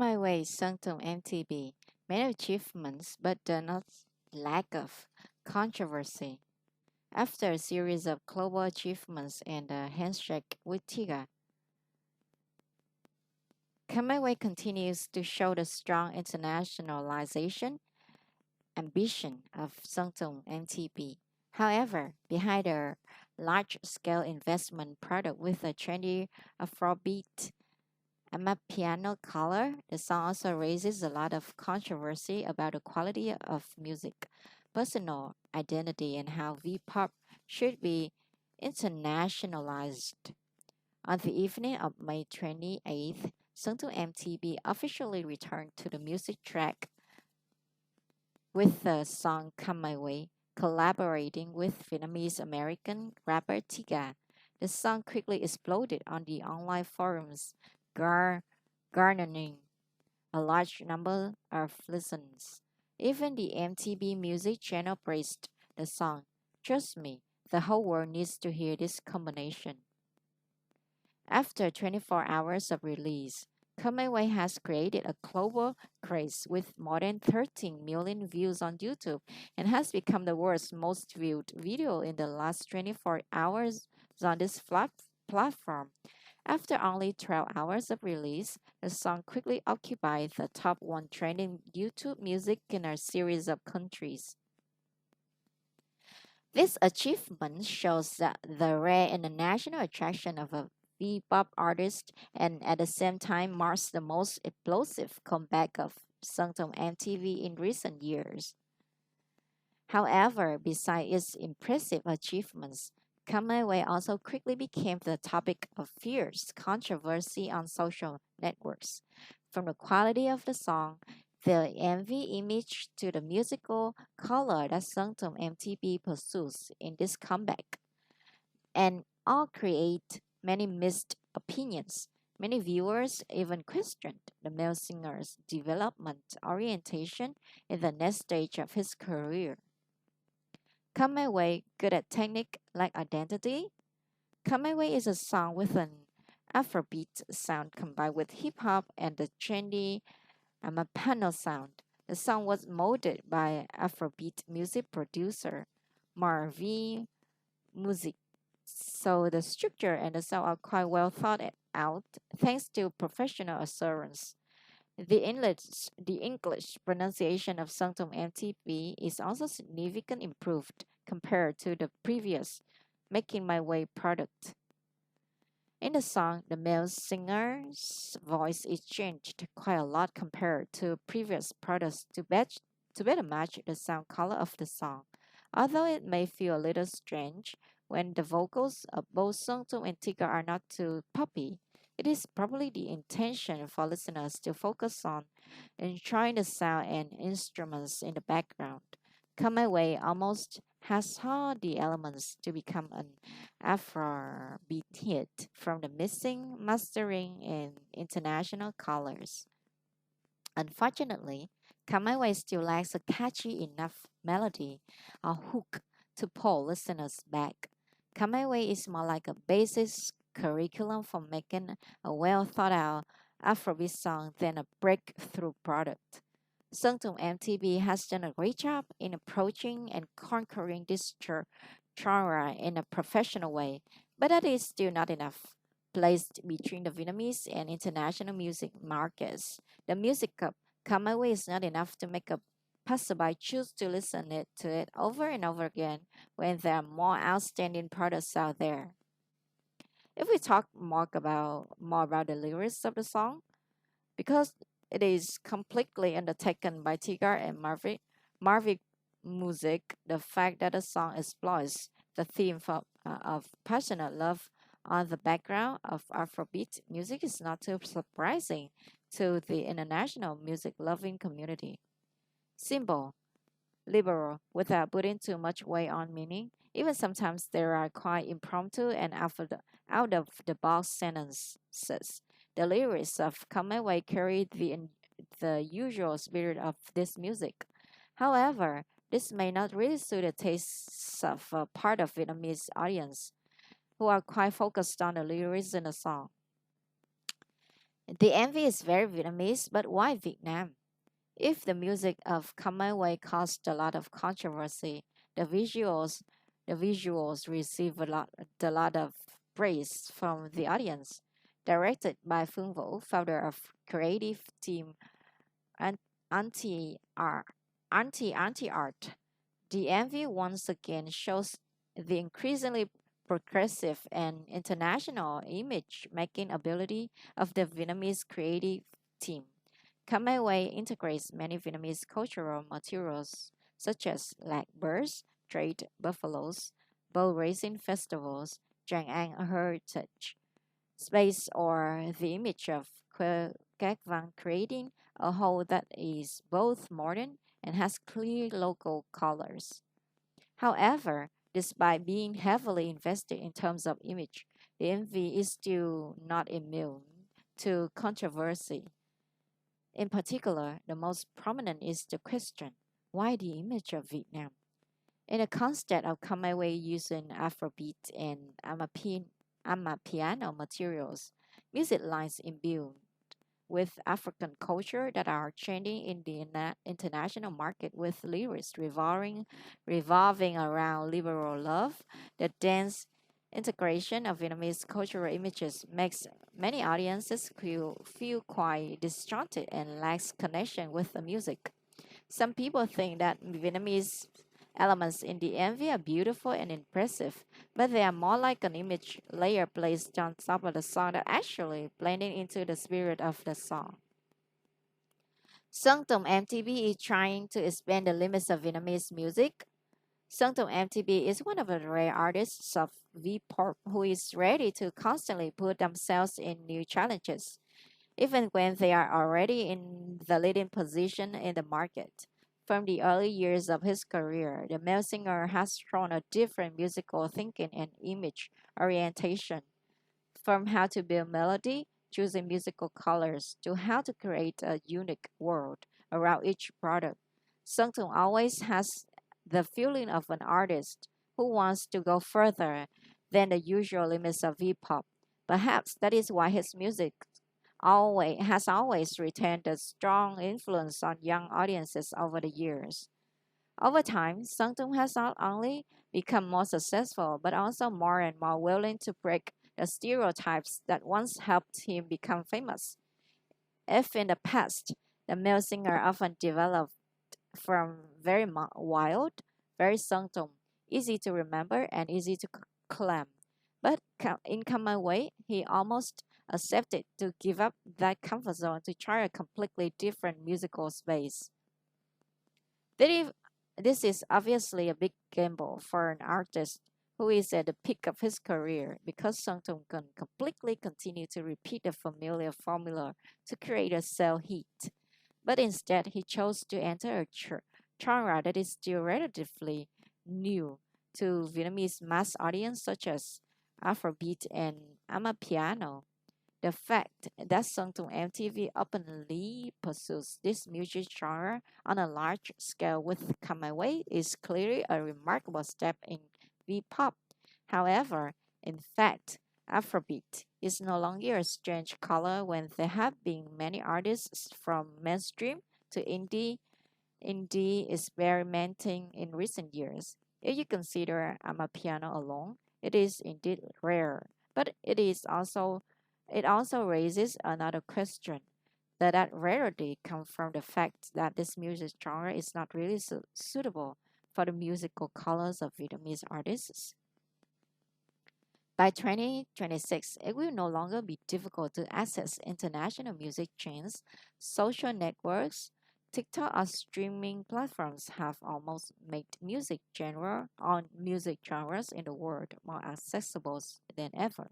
My Way sung to MTV, many achievements but not lack of controversy. After a series of global achievements and a handshake with Tiga, Come My Way continues to show the strong internationalization ambition of Sungtung MTP. However, behind a large-scale investment product with a trendy Afrobeat piano color, the song also raises a lot of controversy about the quality of music, personal identity, and how V-pop should be internationalized. On the evening of May 28th, Sungtung MTV officially returned to the music track with the song Come My Way, collaborating with Vietnamese American rapper Tiga. The song quickly exploded on the online forums, garnering a large number of listens. Even the MTV Music channel praised the song. Trust me, the whole world needs to hear this combination. After 24 hours of release, Come My Way has created a global craze with more than 13 million views on YouTube and has become the world's most viewed video in the last 24 hours on this platform. After only 12 hours of release, the song quickly occupied the top 1 trending YouTube music in a series of countries. This achievement shows that the rare international attraction of a V-pop artist and at the same time marks the most explosive comeback of Sungtung MTV in recent years. However, besides its impressive achievements, Come My Way also quickly became the topic of fierce controversy on social networks. From the quality of the song, the MV image to the musical color that Sungtung MTV pursues in this comeback, and all create many mixed opinions. Many viewers even questioned the male singer's development orientation in the next stage of his career. Come My Way, good at technique like identity. Come My Way is a song with an Afrobeat sound combined with hip hop and the trendy piano sound. The song was molded by Afrobeat music producer Marvin Music, so the structure and the sound are quite well thought out thanks to professional assurance. The English pronunciation of Sangtum MTP is also significantly improved compared to the previous Making My Way product. In the song, the male singer's voice is changed quite a lot compared to previous products to better match the sound color of the song. Although it may feel a little strange when the vocals of both Songtum and Tika are not too poppy, it is probably the intention for listeners to focus on enjoying the sound and instruments in the background. Come My Way almost has all the elements to become an Afrobeat hit from the mixing, mastering, and international colors. Unfortunately, Come My Way still lacks a catchy enough melody or hook to pull listeners back. Come My Way is more like a basic curriculum for making a well thought out Afrobeat song than a breakthrough product. Sungtung MTV has done a great job in approaching and conquering this genre in a professional way, but that is still not enough. Placed between the Vietnamese and international music markets, the music of Come My Way is not enough to make a passerby choose to listen to it over and over again when there are more outstanding products out there. If we talk more about the lyrics of the song, because it is completely undertaken by Tigar and Marvic music, the fact that the song explores the theme of passionate love on the background of Afrobeat music is not too surprising to the international music loving community. Simple, liberal, without putting too much weight on meaning. Even sometimes there are quite impromptu and out of the box sentences. The lyrics of Come My Way carry the usual spirit of this music. However, this may not really suit the tastes of a part of Vietnamese audience who are quite focused on the lyrics in the song. The envy is very Vietnamese, but why Vietnam? If the music of Come My Way caused a lot of controversy, the visuals the visuals receive a lot of praise from the audience. Directed by Phương Vũ, founder of creative team An- Anti Art, Anti Art, the envy once again shows the increasingly progressive and international image making ability of the Vietnamese creative team. Khmer Way integrates many Vietnamese cultural materials such as lag birds, trade buffaloes, bull racing festivals, Giang An heritage space, or the image of các văn, creating a whole that is both modern and has clear local colors. However, despite being heavily invested in terms of image, the MV is still not immune to controversy. In particular, the most prominent is the question, why the image of Vietnam? In the context of Khmer Way using Afrobeat and Amapiano materials, music lines imbued with African culture that are trending in the international market with lyrics revolving around liberal love. The dance integration of Vietnamese cultural images makes many audiences feel quite distracted and lacks connection with the music. Some people think that Vietnamese elements in the MV are beautiful and impressive, but they are more like an image layer placed on top of the song that actually blending into the spirit of the song. Sơn Tùng MTV is trying to expand the limits of Vietnamese music. Sơn Tùng MTV is one of the rare artists of V-pop who is ready to constantly put themselves in new challenges, even when they are already in the leading position in the market. From the early years of his career, the male singer has shown a different musical thinking and image orientation, from how to build melody, choosing musical colors, to how to create a unique world around each product. Sung Tùng always has the feeling of an artist who wants to go further than the usual limits of hip-hop. Perhaps that is why his music always retained a strong influence on young audiences over the years. Over time, Sung Tung has not only become more successful, but also more and more willing to break the stereotypes that once helped him become famous. If in the past, the male singer often developed from very wild, very Sung Tung, easy to remember and easy to claim. But in Come Way, he almost accepted to give up that comfort zone to try a completely different musical space. This is obviously a big gamble for an artist who is at the peak of his career because Song Tong can completely continue to repeat the familiar formula to create a sell hit. But instead, he chose to enter a genre that is still relatively new to Vietnamese mass audience such as Afrobeat and Amapiano. The fact that Song Tong MTV openly pursues this music genre on a large scale with Come My Way is clearly a remarkable step in V-pop. However, in fact, Afrobeat is no longer a strange color when there have been many artists from mainstream to indie experimenting in recent years. If you consider Amapiano alone, it is indeed rare, but it also raises another question. That rarity comes from the fact that this music genre is not really suitable for the musical colors of Vietnamese artists. By 2026, it will no longer be difficult to access international music chains, social networks. TikTok or streaming platforms have almost made music genres in the world more accessible than ever.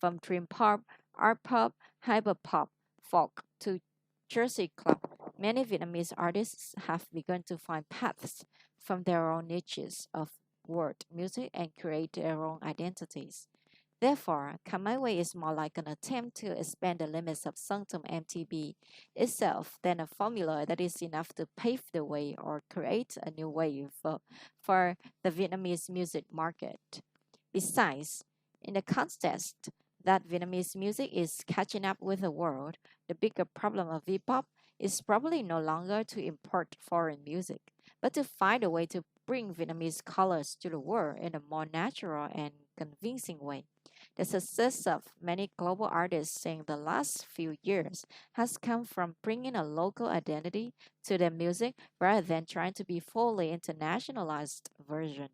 From dream pop, art pop, hyper pop, folk to Jersey club, many Vietnamese artists have begun to find paths from their own niches of world music and create their own identities. Therefore, Khmer Way is more like an attempt to expand the limits of Sangtum MTB itself than a formula that is enough to pave the way or create a new way for the Vietnamese music market. Besides, in the context that Vietnamese music is catching up with the world, the bigger problem of V-pop is probably no longer to import foreign music, but to find a way to bring Vietnamese colors to the world in a more natural and convincing way. The success of many global artists in the last few years has come from bringing a local identity to their music rather than trying to be fully internationalized version.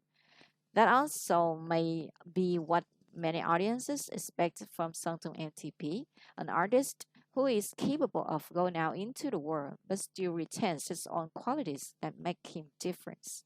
That also may be what many audiences expect from Sangtung MTP, an artist who is capable of going out into the world but still retains his own qualities that make him different.